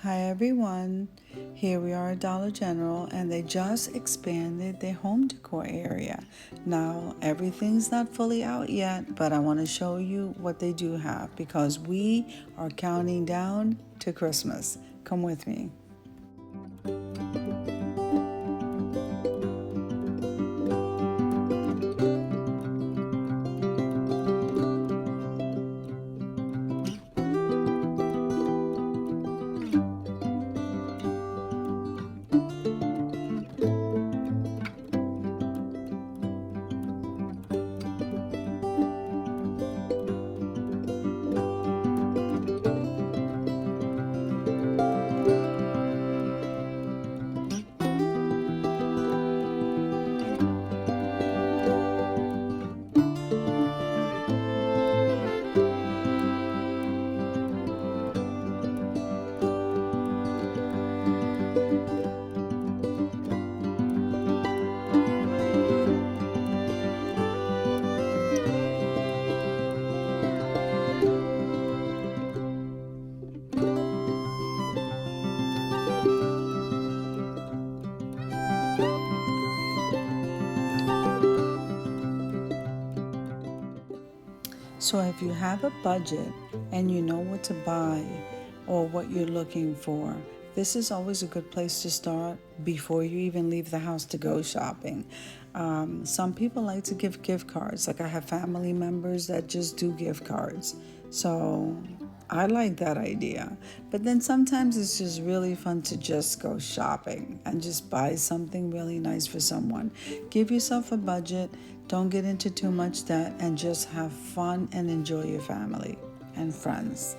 Hi everyone, here we are at Dollar General and they just expanded their home decor area. Now everything's not fully out yet, but I want to show you what they do have because we are counting down to Christmas. Come with me. So, if you have a budget and you know what to buy or what you're looking for, this is always a good place to start before you even leave the house to go shopping. Some people like to give gift cards, like I have family members that just do gift cards. So, I like that idea. But then sometimes it's just really fun to just go shopping and just buy something really nice for someone. Give yourself a budget, don't get into too much debt, and just have fun and enjoy your family and friends.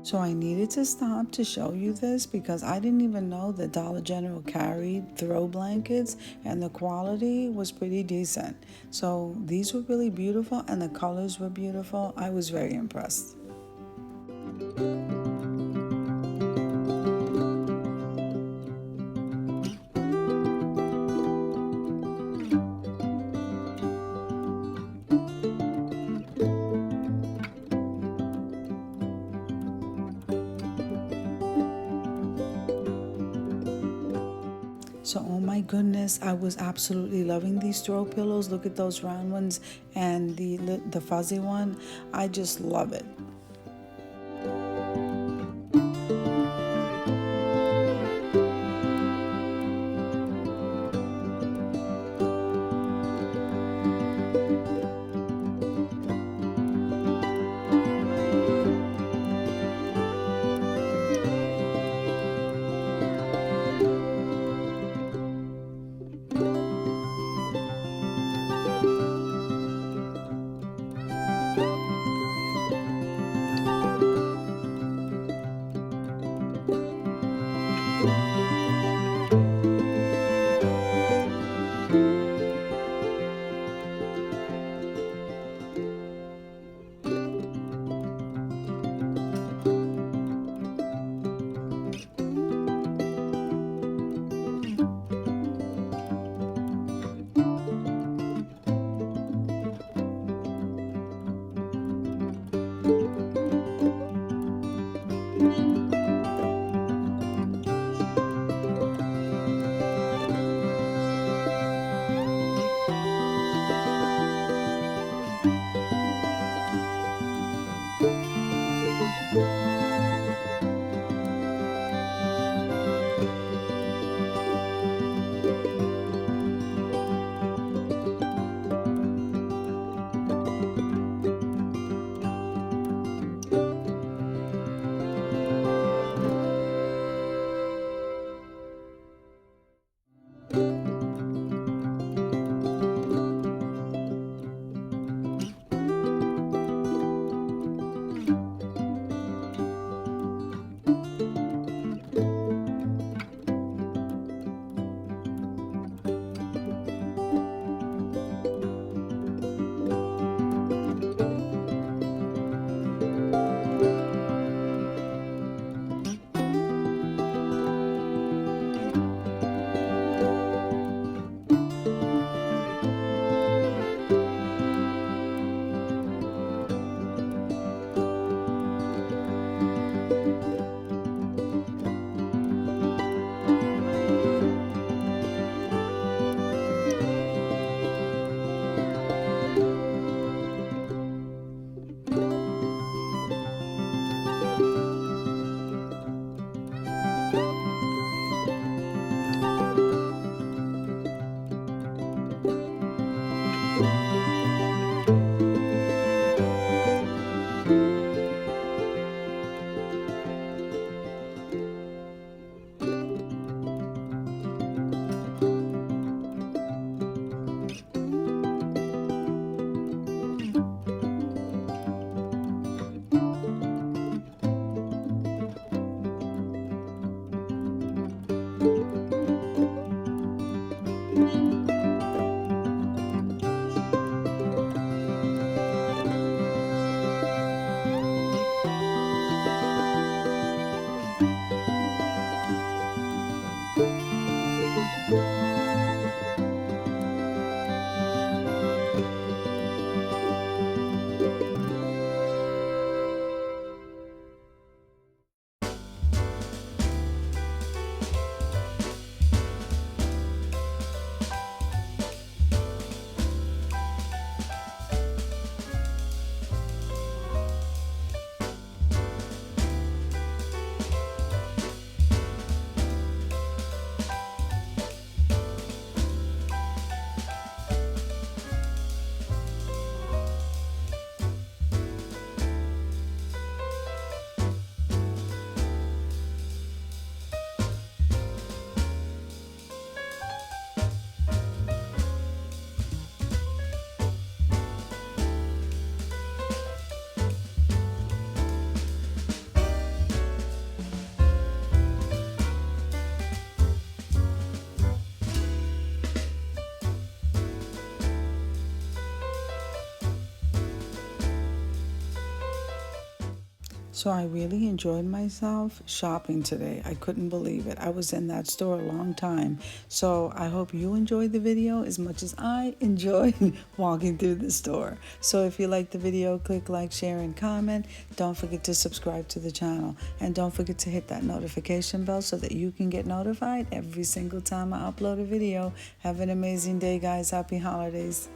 So I needed to stop to show you this because I didn't even know that Dollar General carried throw blankets and the quality was pretty decent. So these were really beautiful and the colors were beautiful. I was very impressed. So, oh my goodness, I was absolutely loving these throw pillows. Look at those round ones and the fuzzy one. I just love it. So I really enjoyed myself shopping today. I couldn't believe it. I was in that store a long time. So I hope you enjoyed the video as much as I enjoyed walking through the store. So if you liked the video, click like, share, and comment. Don't forget to subscribe to the channel. And don't forget to hit that notification bell so that you can get notified every single time I upload a video. Have an amazing day, guys. Happy holidays.